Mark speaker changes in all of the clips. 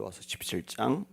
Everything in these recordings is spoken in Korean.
Speaker 1: 여호수아서 17장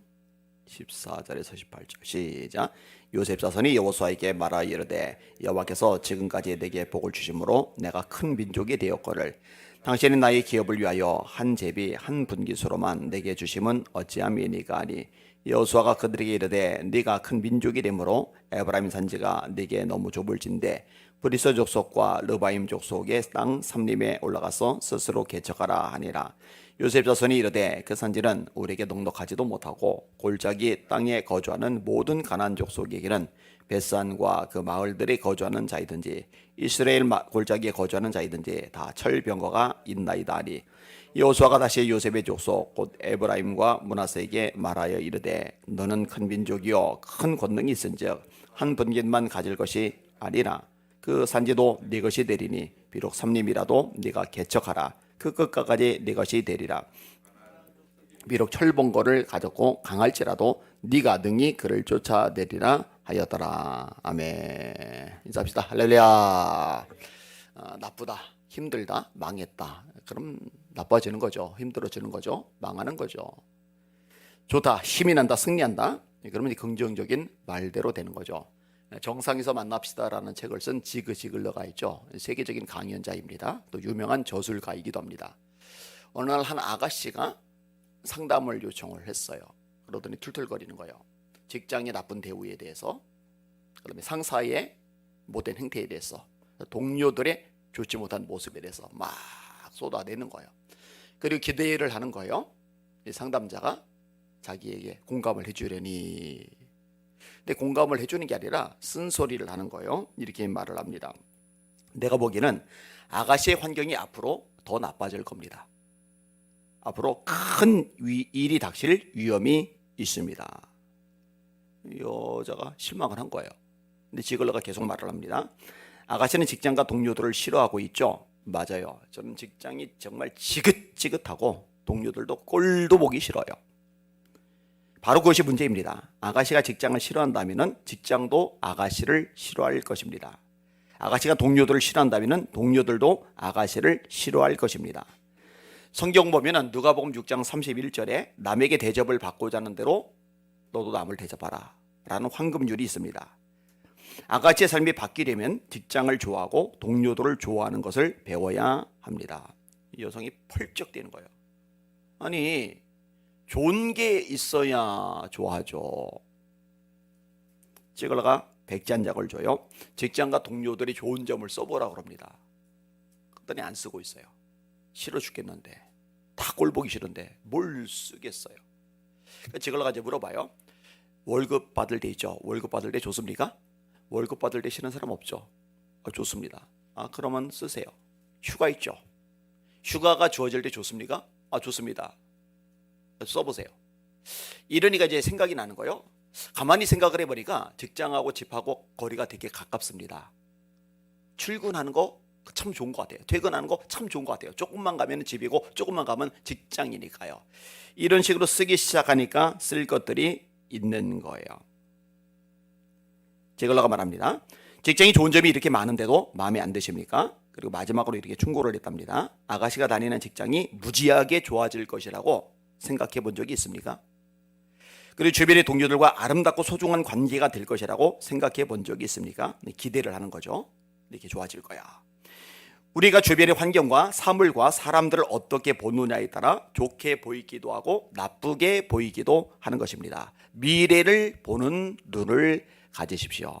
Speaker 1: 14절에서 18절 시작. 요셉 자손이 여호수아에게 말하 이르되 여호와께서 지금까지 내게 복을 주심으로 내가 큰 민족이 되었거늘 당신이 나의 기업을 위하여 한 제비 한 분깃으로만 내게 주심은 어찌함이니까 하니 여호수아가 그들에게 이르되 네가 큰 민족이 되므로 에브라임 산지가 네게 너무 좁을진데 브리스 족속과 르바임 족속의 땅 삼림에 올라가서 스스로 개척하라 하니라. 요셉 자손이 이르되 그 산지는 우리에게 넉넉하지도 못하고 골짜기 땅에 거주하는 모든 가나안 족속에게는 벳산과 그 마을들이 거주하는 자이든지 이스라엘 골짜기에 거주하는 자이든지 다 철병거가 있나이다 하니 여호수아가 다시 요셉의 족속 곧 에브라임과 므낫세에게 말하여 이르되 너는 큰 민족이요 큰 권능이 있은즉 한 분깃만 가질 것이 아니라 그 산지도 네 것이 되리니 비록 삼림이라도 네가 개척하라. 그 끝까지 네 것이 되리라. 비록 철봉거를 가졌고 강할지라도 네가 능히 그를 쫓아내리라 하였더라. 아멘. 인사합시다. 할렐루야. 나쁘다, 힘들다, 망했다. 그럼 나빠지는 거죠. 힘들어지는 거죠. 망하는 거죠. 좋다, 힘이 난다, 승리한다. 그러면 긍정적인 말대로 되는 거죠. 정상에서 만납시다라는 책을 쓴 지그 지글러가 있죠. 세계적인 강연자입니다. 또 유명한 저술가이기도 합니다. 어느 날 한 아가씨가 상담을 요청을 했어요. 그러더니 툴툴거리는 거예요. 직장의 나쁜 대우에 대해서, 그다음에 상사의 못된 행태에 대해서, 동료들의 좋지 못한 모습에 대해서 막 쏟아내는 거예요. 그리고 기대를 하는 거예요. 이 상담자가 자기에게 공감을 해주려니. 근데 공감을 해주는 게 아니라 쓴소리를 하는 거예요. 이렇게 말을 합니다. 내가 보기에는 아가씨의 환경이 앞으로 더 나빠질 겁니다. 앞으로 큰 일이 닥칠 위험이 있습니다. 여자가 실망을 한 거예요. 근데 지글러가 계속 말을 합니다. 아가씨는 직장과 동료들을 싫어하고 있죠. 맞아요. 저는 직장이 정말 지긋지긋하고 동료들도 꼴도 보기 싫어요. 바로 그것이 문제입니다. 아가씨가 직장을 싫어한다면 직장도 아가씨를 싫어할 것입니다. 아가씨가 동료들을 싫어한다면 동료들도 아가씨를 싫어할 것입니다. 성경 보면 누가복음 6장 31절에 남에게 대접을 받고자 하는 대로 너도 남을 대접하라 라는 황금률이 있습니다. 아가씨의 삶이 바뀌려면 직장을 좋아하고 동료들을 좋아하는 것을 배워야 합니다. 이 여성이 펄쩍 뛰는 거예요. 아니, 좋은 게 있어야 좋아하죠. 지글러가 백지 한 장을 줘요. 직장과 동료들이 좋은 점을 써보라고 합니다. 그랬더니 안 쓰고 있어요. 싫어 죽겠는데, 다 꼴보기 싫은데 뭘 쓰겠어요. 지글러가 이제 물어봐요. 월급 받을 때 있죠. 월급 받을 때 좋습니까? 월급 받을 때 싫은 사람 없죠. 좋습니다. 그러면 쓰세요. 휴가 있죠. 휴가가 주어질 때 좋습니까? 좋습니다. 써보세요. 이러니까 이제 생각이 나는 거예요. 가만히 생각을 해보니까 직장하고 집하고 거리가 되게 가깝습니다. 출근하는 거 참 좋은 것 같아요. 퇴근하는 거 참 좋은 것 같아요. 조금만 가면 집이고 조금만 가면 직장이니까요. 이런 식으로 쓰기 시작하니까 쓸 것들이 있는 거예요. 지글러가 말합니다. 직장이 좋은 점이 이렇게 많은데도 마음에 안 드십니까? 그리고 마지막으로 이렇게 충고를 했답니다. 아가씨가 다니는 직장이 무지하게 좋아질 것이라고 생각해 본 적이 있습니까? 그리고 주변의 동료들과 아름답고 소중한 관계가 될 것이라고 생각해 본 적이 있습니까? 기대를 하는 거죠. 이렇게 좋아질 거야. 우리가 주변의 환경과 사물과 사람들을 어떻게 보느냐에 따라 좋게 보이기도 하고 나쁘게 보이기도 하는 것입니다. 미래를 보는 눈을 가지십시오.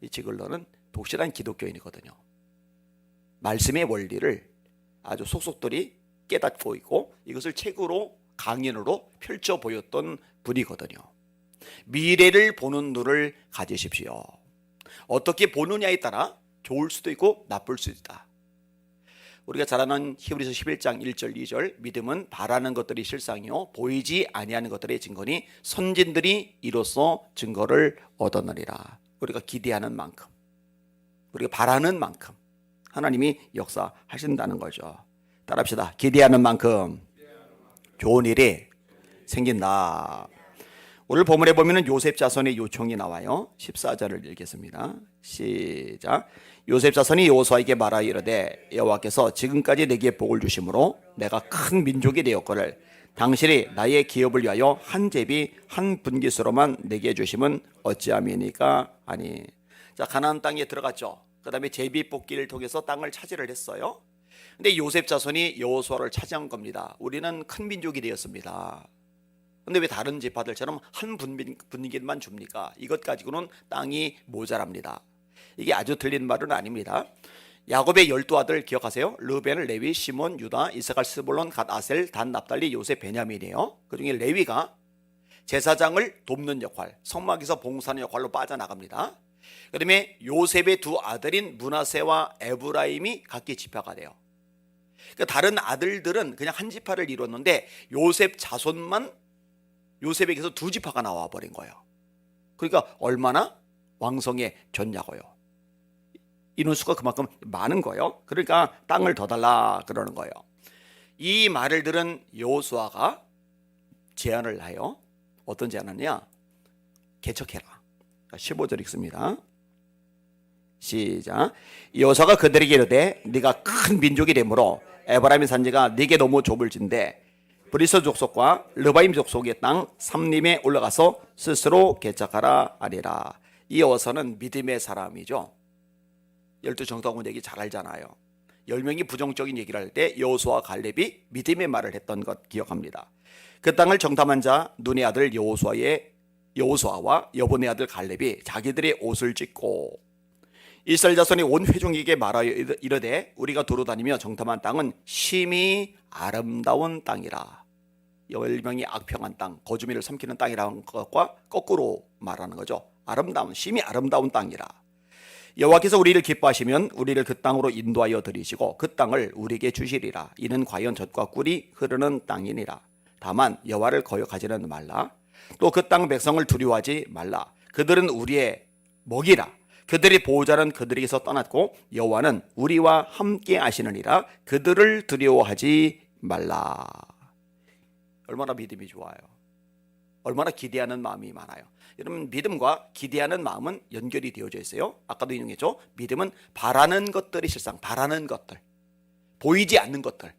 Speaker 1: 이 지글러는 독실한 기독교인이거든요. 말씀의 원리를 아주 속속들이 깨닫고 있고 이것을 책으로 강연으로 펼쳐 보였던 분이거든요. 미래를 보는 눈을 가지십시오. 어떻게 보느냐에 따라 좋을 수도 있고 나쁠 수도 있다. 우리가 잘 아는 히브리서 11장 1절 2절 믿음은 바라는 것들이 실상이요 보이지 아니하는 것들의 증거니 선진들이 이로써 증거를 얻었느니라. 우리가 기대하는 만큼, 우리가 바라는 만큼 하나님이 역사하신다는 거죠. 따라합시다. 기대하는 만큼 좋은 일이 생긴다. 오늘 본문에 보면 요셉 자손의 요청이 나와요. 14절을 읽겠습니다. 시작. 요셉 자손이 여호수아에게 말하 이르되 여호와께서 지금까지 내게 복을 주심으로 내가 큰 민족이 되었거늘 당신이 나의 기업을 위하여 한 제비 한 분깃으로만 내게 주심은 어찌함이니까 아니. 자, 가나안 땅에 들어갔죠. 그 다음에 제비 뽑기를 통해서 땅을 차지를 했어요. 근데 요셉 자손이 여호수아를 차지한 겁니다. 우리는 큰 민족이 되었습니다. 근데 왜 다른 지파들처럼 한 분깃만 줍니까? 이것 가지고는 땅이 모자랍니다. 이게 아주 틀린 말은 아닙니다. 야곱의 12아들 기억하세요? 르벤, 레위, 시몬, 유다, 이사갈, 스불론, 갓, 아셀, 단, 납달리, 요셉, 베냐민이에요. 그중에 레위가 제사장을 돕는 역할, 성막에서 봉사하는 역할로 빠져나갑니다. 그 다음에 요셉의 두 아들인 므낫세와 에브라임이 각기 지파가 돼요. 그러니까 다른 아들들은 그냥 한 지파를 이뤘는데 요셉 자손만 요셉에게서 두 지파가 나와 버린 거예요. 그러니까 얼마나 왕성해졌냐고요. 인원수가 그만큼 많은 거예요. 그러니까 땅을 더 달라 그러는 거예요. 이 말을 들은 여호수아가 제안을 해요. 어떤 제안이냐? 개척해라. 15절 읽습니다. 시작. 여호수아가 그들에게 이르되 네가 큰 민족이 되므로 에브라임 산지가 네게 너무 좁을진데 브리스 족속과 르바임 족속의 땅 삼림에 올라가서 스스로 개척하라 하리라. 이 여호수아는 믿음의 사람이죠. 12정탐꾼 얘기 잘 알잖아요. 10명이 부정적인 얘기를 할 때 여호수아와 갈렙이 믿음의 말을 했던 것 기억합니다. 그 땅을 정탐한 자 눈의 아들 여호수아와 여분의 아들 갈렙이 자기들의 옷을 찢고 이스라엘 자손이 온 회중에게 말하여 이르되 우리가 두루다니며 정탐한 땅은 심히 아름다운 땅이라. 10명이 악평한 땅, 거주민을 삼키는 땅이라는 것과 거꾸로 말하는 거죠. 아름다운, 심히 아름다운 땅이라. 여호와께서 우리를 기뻐하시면 우리를 그 땅으로 인도하여 들이시고 그 땅을 우리에게 주시리라. 이는 과연 젖과 꿀이 흐르는 땅이니라. 다만 여호와를 거역하지는 말라. 또 그 땅 백성을 두려워하지 말라. 그들은 우리의 먹이라. 그들의 보호자는 그들에게서 떠났고 여호와는 우리와 함께 하시느니라. 그들을 두려워하지 말라. 얼마나 믿음이 좋아요. 얼마나 기대하는 마음이 많아요. 여러분, 믿음과 기대하는 마음은 연결이 되어져 있어요. 아까도 인용했죠. 믿음은 바라는 것들이 실상, 바라는 것들, 보이지 않는 것들.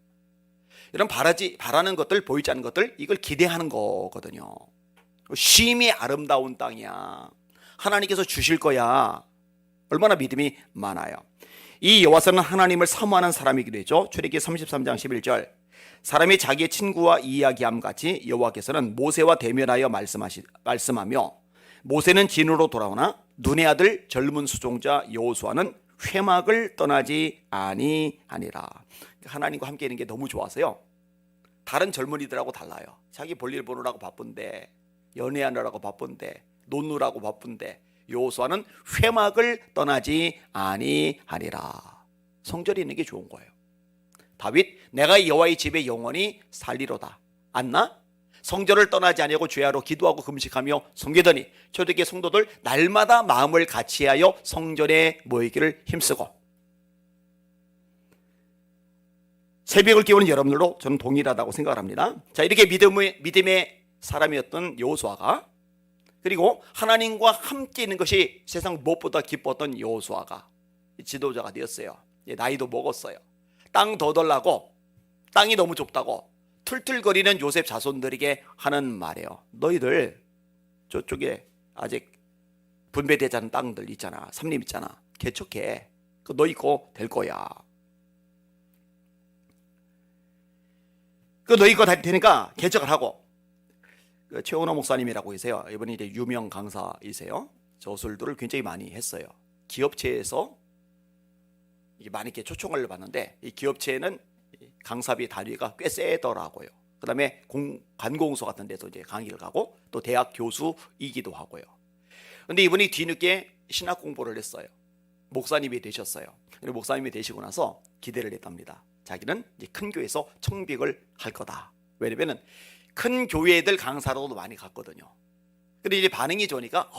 Speaker 1: 여러분, 바라는 것들, 보이지 않는 것들, 이걸 기대하는 거거든요. 심히 아름다운 땅이야. 하나님께서 주실 거야. 얼마나 믿음이 많아요. 이 여호와서는 하나님을 사모하는 사람이기도 했죠. 출애굽기 33장 11절. 사람이 자기의 친구와 이야기함 같이 여호와께서는 모세와 대면하여 말씀하며 모세는 진으로 돌아오나 눈의 아들 젊은 수종자 여호수아는 회막을 떠나지 아니하니라. 하나님과 함께 있는 게 너무 좋아서요. 다른 젊은이들하고 달라요. 자기 볼일 보느라고 바쁜데, 연애하느라고 바쁜데, 논느라고 바쁜데 여호수아는 회막을 떠나지 아니하니라. 성전에 있는 게 좋은 거예요. 다윗, 내가 여호와의 집에 영원히 살리로다. 안나? 성전을 떠나지 아니하고 죄하러 기도하고 금식하며 섬기더니 초대교회 성도들 날마다 마음을 같이하여 성전에 모이기를 힘쓰고. 새벽을 깨우는 여러분들도 저는 동일하다고 생각을 합니다. 자, 이렇게 믿음의 사람이었던 여호수아가, 그리고 하나님과 함께 있는 것이 세상 무엇보다 기뻤던 여호수아가 지도자가 되었어요. 나이도 먹었어요. 땅 더 달라고, 땅이 너무 좁다고 툴툴거리는 요셉 자손들에게 하는 말이에요. 너희들 저쪽에 아직 분배되지 않은 땅들 있잖아. 삼림 있잖아. 개척해. 그 너희 거 될 거야. 그 너희 거 될 테니까 개척을 하고. 그 최원호 목사님이라고 계세요. 이분이 이제 유명 강사이세요. 저술들을 굉장히 많이 했어요. 기업체에서 많이 이렇게 초청을 받는데 이 기업체에는 강사비 단위가 꽤 세더라고요. 그 다음에 관공서 같은 데서 이제 강의를 가고 또 대학 교수이기도 하고요. 근데 이분이 뒤늦게 신학 공부를 했어요. 목사님이 되셨어요. 그리고 목사님이 되시고 나서 기대를 했답니다. 자기는 이제 큰 교회에서 청백을 할 거다. 왜냐면은 큰 교회들 강사로도 많이 갔거든요. 근데 이제 반응이 좋으니까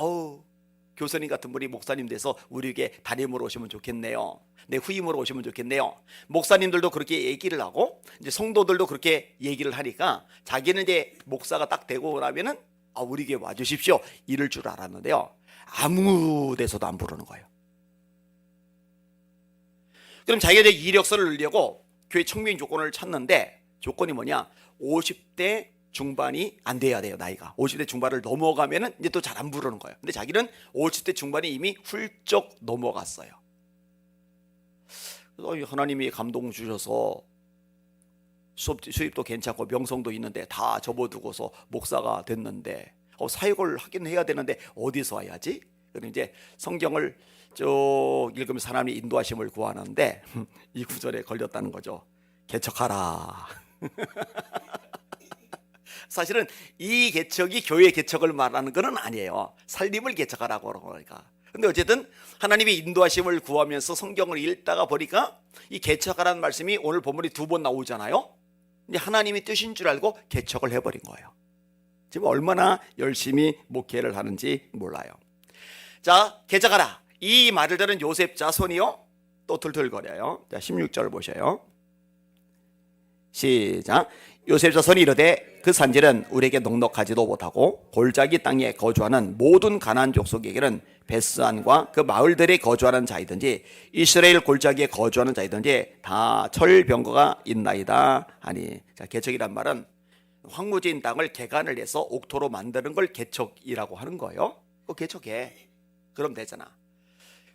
Speaker 1: 교수님 같은 분이 목사님 돼서 우리에게 담임으로 오시면 좋겠네요. 내 후임으로 오시면 좋겠네요. 목사님들도 그렇게 얘기를 하고 이제 성도들도 그렇게 얘기를 하니까 자기는 이제 목사가 딱 되고 나면은 우리 교회 와주십시오 이럴 줄 알았는데요. 아무 데서도 안 부르는 거예요. 그럼 자기가 이제 이력서를 넣으려고 교회 청빙 조건을 찾는데 조건이 뭐냐? 50대 중반이 안 돼야 돼요. 나이가 50대 중반을 넘어가면은 이제 또 잘 안 부르는 거예요. 근데 자기는 50대 중반이 이미 훌쩍 넘어갔어요. 그래서 하나님이 감동 주셔서 수입도 괜찮고 명성도 있는데 다 접어두고서 목사가 됐는데 사역을 하긴 해야 되는데 어디서 해야지? 그럼 이제 성경을 쭉 읽으면서 하나님의 인도하심을 구하는데 이 구절에 걸렸다는 거죠. 개척하라. 사실은 이 개척이 교회 개척을 말하는 것은 아니에요. 살림을 개척하라고 그러는 거니까. 근데 어쨌든 하나님의 인도하심을 구하면서 성경을 읽다가 보니까 이 개척하라는 말씀이 오늘 본문이 2번 나오잖아요. 이제 하나님이 뜻인 줄 알고 개척을 해버린 거예요. 지금 얼마나 열심히 목회를 하는지 몰라요. 자, 개척하라. 이 말을 들은 요셉 자손이요 또 들틀거려요. 자, 16절 보셔요. 시작. 요셉 자손이 이르되 그 산지는 우리에게 넉넉하지도 못하고 골짜기 땅에 거주하는 모든 가나안 족속에게는 베스안과 그 마을들에 거주하는 자이든지 이스라엘 골짜기에 거주하는 자이든지 다 철병거가 있나이다 하니. 자, 개척이란 말은 황무지인 땅을 개간을 해서 옥토로 만드는 걸 개척이라고 하는 거예요. 그거 개척해. 그럼 되잖아.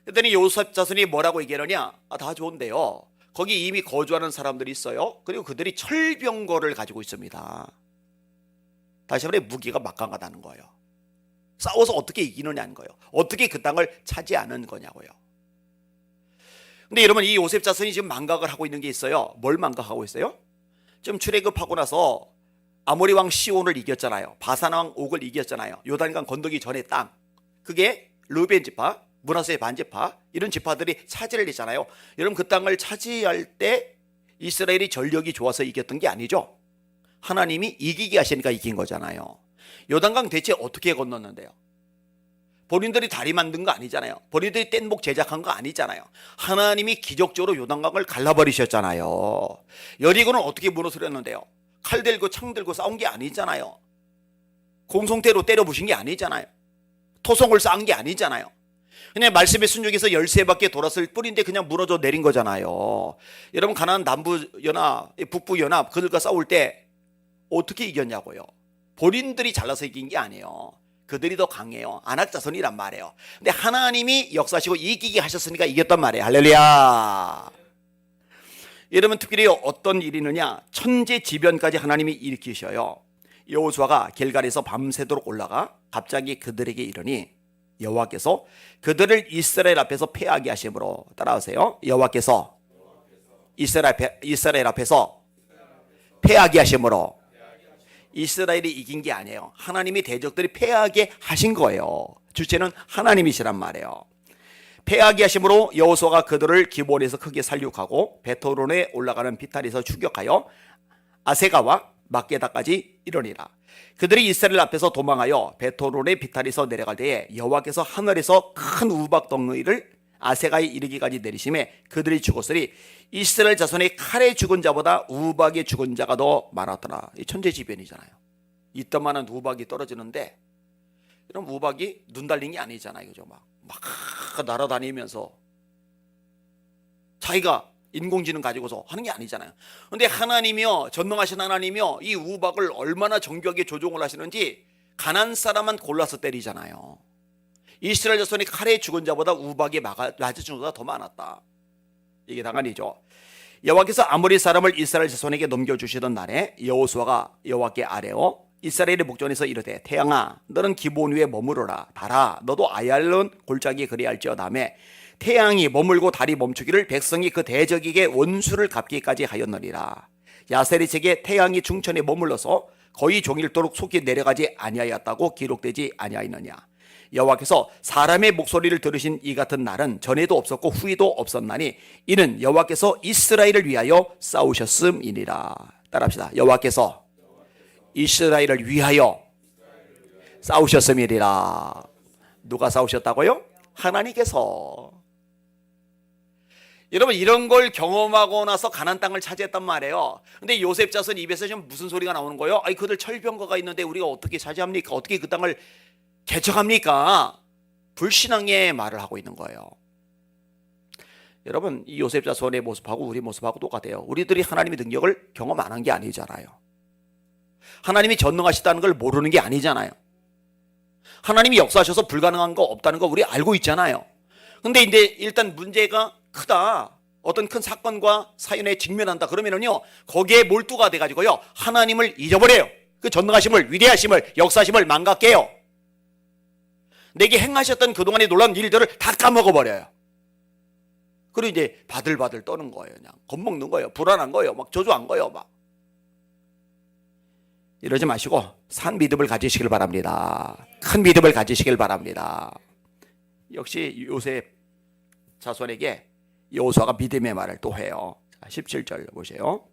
Speaker 1: 그랬더니 요셉 자손이 뭐라고 얘기하느냐? 다 좋은데요, 거기 이미 거주하는 사람들이 있어요. 그리고 그들이 철병거를 가지고 있습니다. 다시 말해 무기가 막강하다는 거예요. 싸워서 어떻게 이기느냐는 거예요. 어떻게 그 땅을 차지하는 거냐고요. 근데 여러분, 이 요셉 자손이 지금 망각을 하고 있는 게 있어요. 뭘 망각하고 있어요? 지금 출애굽하고 나서 아모리 왕 시온을 이겼잖아요. 바산 왕 옥을 이겼잖아요. 요단강 건너기 전의 땅, 그게 르벤 지파, 므낫세 반지파, 이런 지파들이 차지를 했잖아요. 여러분, 그 땅을 차지할 때 이스라엘이 전력이 좋아서 이겼던 게 아니죠. 하나님이 이기게 하시니까 이긴 거잖아요. 요단강 대체 어떻게 건넜는데요? 본인들이 다리 만든 거 아니잖아요. 본인들이 뗏목 제작한 거 아니잖아요. 하나님이 기적적으로 요단강을 갈라버리셨잖아요. 여리고는 어떻게 무너뜨렸는데요? 칼 들고 창 들고 싸운 게 아니잖아요. 공성태로 때려 부신 게 아니잖아요. 토성을 쌓은 게 아니잖아요. 그냥 말씀에 순종해서 13바퀴 돌았을 뿐인데 그냥 무너져 내린 거잖아요. 여러분, 가나안 남부연합, 북부연합 그들과 싸울 때 어떻게 이겼냐고요? 본인들이 잘나서 이긴 게 아니에요. 그들이 더 강해요. 아낙 자손이란 말이에요. 근데 하나님이 역사하시고 이기게 하셨으니까 이겼단 말이에요. 할렐루야. 여러분, 특별히 어떤 일이 있느냐? 천재지변까지 하나님이 일으키셔요. 여호수아가 길갈에서 밤새도록 올라가 갑자기 그들에게 이르니 여호와께서 그들을 이스라엘 앞에서 패하게 하심으로, 따라하세요. 여호와께서 이스라엘 앞에서 패하게 하심으로. 이스라엘이 이긴 게 아니에요. 하나님이 대적들이 패하게 하신 거예요. 주체는 하나님이시란 말이에요. 패하게 하심으로 여호수아가 그들을 기브온에서 크게 살육하고 베토론에 올라가는 비탈에서 추격하여 아세가와 막게다까지 이르니라. 그들이 이스라엘 앞에서 도망하여 베토론의 비탈에서 내려갈 때에 여호와께서 하늘에서 큰 우박 덩이를 아세가에 이르기까지 내리심에 그들이 죽었으니 이스라엘 자손의 칼에 죽은 자보다 우박에 죽은 자가 더 많았더라. 이 천재지변이잖아요. 이따만한 우박이 떨어지는데, 이런 우박이 눈 달린 게 아니잖아요. 그죠? 막 날아다니면서 자기가 인공지능 가지고서 하는 게 아니잖아요. 그런데 하나님이요, 전능하신 하나님이요, 이 우박을 얼마나 정교하게 조종을 하시는지 가나안 사람만 골라서 때리잖아요. 이스라엘 자손이 칼에 죽은 자보다 우박에 맞은 자가 더 많았다. 이게 당연히죠. 여호와께서 아모리 사람을 이스라엘 자손에게 넘겨주시던 날에 여호수아가 여호와께 아뢰어 이스라엘의 목전에서 이르되, 태양아 너는 기브온 위에 머무르라. 달아 너도 아얄론 골짜기에 그리할지어다매 태양이 머물고 달이 멈추기를 백성이 그 대적에게 원수를 갚기까지 하였느니라. 야세리책에 태양이 중천에 머물러서 거의 종일토록 속히 내려가지 아니하였다고 기록되지 아니하였느냐. 여호와께서 사람의 목소리를 들으신 이 같은 날은 전에도 없었고 후에도 없었나니 이는 여호와께서 이스라엘을 위하여 싸우셨음이니라. 따라합시다. 여호와께서 이스라엘을 위하여 싸우셨음이니라. 누가 싸우셨다고요? 하나님께서. 여러분, 이런 걸 경험하고 나서 가나안 땅을 차지했단 말이에요. 근데 요셉 자손 입에서 지금 무슨 소리가 나오는 거예요? 아니, 그들 철병거가 있는데 우리가 어떻게 차지합니까? 어떻게 그 땅을 개척합니까? 불신앙의 말을 하고 있는 거예요. 여러분, 이 요셉 자손의 모습하고 우리 모습하고 똑같아요. 우리들이 하나님의 능력을 경험 안 한 게 아니잖아요. 하나님이 전능하시다는 걸 모르는 게 아니잖아요. 하나님이 역사하셔서 불가능한 거 없다는 거 우리 알고 있잖아요. 근데 이제 일단 문제가 크다. 어떤 큰 사건과 사연에 직면한다. 그러면은요, 거기에 몰두가 돼가지고요, 하나님을 잊어버려요. 그 전능하심을, 위대하심을, 역사하심을 망각해요. 내게 행하셨던 그동안의 놀라운 일들을 다 까먹어버려요. 그리고 이제 바들바들 떠는 거예요. 그냥 겁먹는 거예요. 불안한 거예요. 막 저주한 거예요. 막. 이러지 마시고 산 믿음을 가지시길 바랍니다. 큰 믿음을 가지시길 바랍니다. 역시 요셉 자손에게 여호수아가 믿음의 말을 또 해요. 17절 보세요.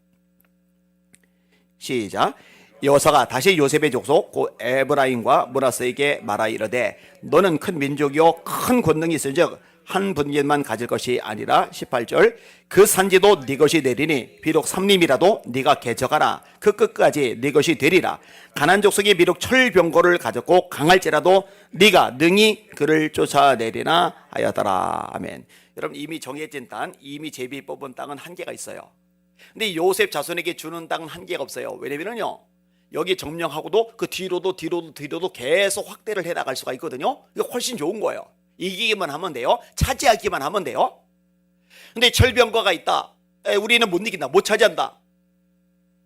Speaker 1: 시작. 여호수아가 다시 요셉의 족속 곧 에브라임과 므낫세에게 말하 이르되 너는 큰 민족이요 큰 권능이 있은즉 한 분깃만 가질 것이 아니라 18절 그 산지도 네 것이 되리니 비록 삼림이라도 네가 개척하라 그 끝까지 네 것이 되리라. 가나안 족속이 비록 철병거를 가졌고 강할지라도 네가 능히 그를 쫓아내리나 하였더라. 아멘. 여러분, 이미 정해진 땅, 이미 제비 뽑은 땅은 한계가 있어요. 근데 요셉 자손에게 주는 땅은 한계가 없어요. 왜냐면요, 여기 점령하고도 그 뒤로도 계속 확대를 해 나갈 수가 있거든요. 이거 훨씬 좋은 거예요. 이기기만 하면 돼요. 차지하기만 하면 돼요. 근데 철병거가 있다. 우리는 못 이긴다. 못 차지한다.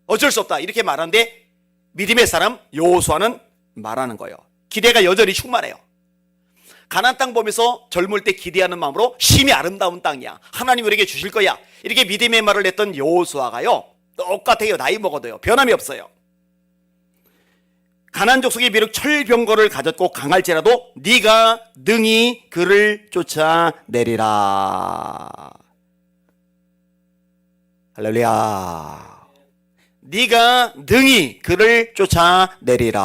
Speaker 1: 어쩔 수 없다. 이렇게 말하는데 믿음의 사람 여호수아는 말하는 거예요. 기대가 여전히 충만해요. 가나안 땅 보면서 젊을 때 기대하는 마음으로 심히 아름다운 땅이야. 하나님 우리에게 주실 거야. 이렇게 믿음의 말을 했던 여호수아가요, 똑같아요. 나이 먹어도요. 변함이 없어요. 가나안 족속이 비록 철병거를 가졌고 강할지라도 네가 능히 그를 쫓아내리라. 할렐루야. 네가 능히 그를 쫓아내리라.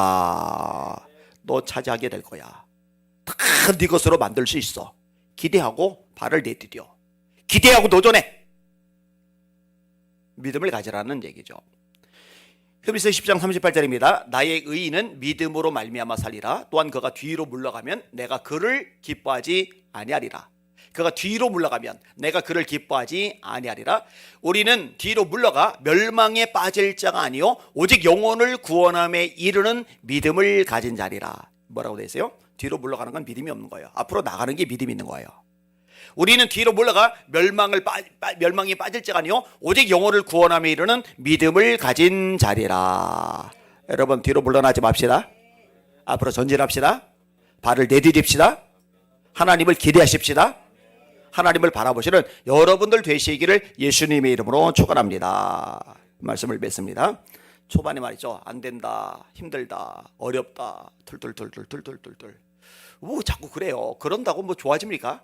Speaker 1: 너 차지하게 될 거야. 다 네 것으로 만들 수 있어. 기대하고 발을 내디뎌. 기대하고 도전해. 믿음을 가지라는 얘기죠. 히브리서 10장 38절입니다. 나의 의인은 믿음으로 말미암아 살리라. 또한 그가 뒤로 물러가면 내가 그를 기뻐하지 아니하리라. 그가 뒤로 물러가면 내가 그를 기뻐하지 아니하리라. 우리는 뒤로 물러가 멸망에 빠질 자가 아니요 오직 영혼을 구원함에 이르는 믿음을 가진 자리라. 뭐라고 되어 있어요? 뒤로 물러가는 건 믿음이 없는 거예요. 앞으로 나가는 게 믿음이 있는 거예요. 우리는 뒤로 물러가 멸망에 빠질 자가 아니요 오직 영혼을 구원함에 이르는 믿음을 가진 자리라. 여러분, 뒤로 물러나지 맙시다. 앞으로 전진합시다. 발을 내디딥시다. 하나님을 기대하십시다. 하나님을 바라보시는 여러분들 되시기를 예수님의 이름으로 축원합니다. 말씀을 맺습니다. 초반에 말이죠. 안 된다, 힘들다, 어렵다, 툴툴툴툴툴툴툴툴. 뭐 자꾸 그래요. 그런다고 뭐 좋아집니까?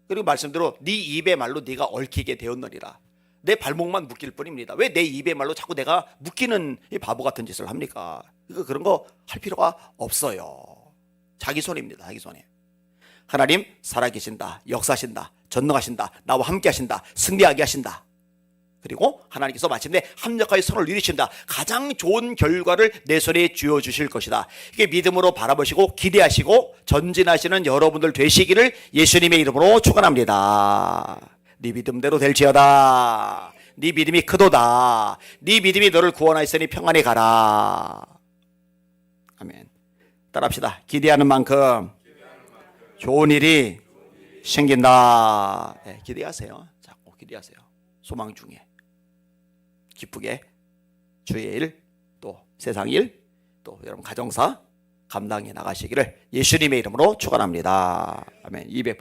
Speaker 1: 그리고 말씀대로 네 입의 말로 네가 얽히게 되었느니라. 내 발목만 묶일 뿐입니다. 왜 내 입의 말로 자꾸 내가 묶이는 이 바보 같은 짓을 합니까? 그런 거 할 필요가 없어요. 자기 손입니다. 자기 손에. 하나님 살아계신다, 역사하신다, 전능하신다, 나와 함께 하신다, 승리하게 하신다. 그리고 하나님께서 마침내 합력하여 선을 이루신다. 가장 좋은 결과를 내 손에 쥐어주실 것이다. 이게 믿음으로 바라보시고 기대하시고 전진하시는 여러분들 되시기를 예수님의 이름으로 축원합니다. 네 믿음대로 될지어다. 네 믿음이 크도다. 네 믿음이 너를 구원하였으니 평안히 가라. 아멘. 따라합시다. 기대하는 만큼 좋은 일이 생긴다. 네, 기대하세요. 자꾸 기대하세요. 소망 중에 기쁘게 주의 일, 또 세상 일, 또 여러분 가정사 감당해 나가시기를 예수님의 이름으로 축원합니다. 아멘.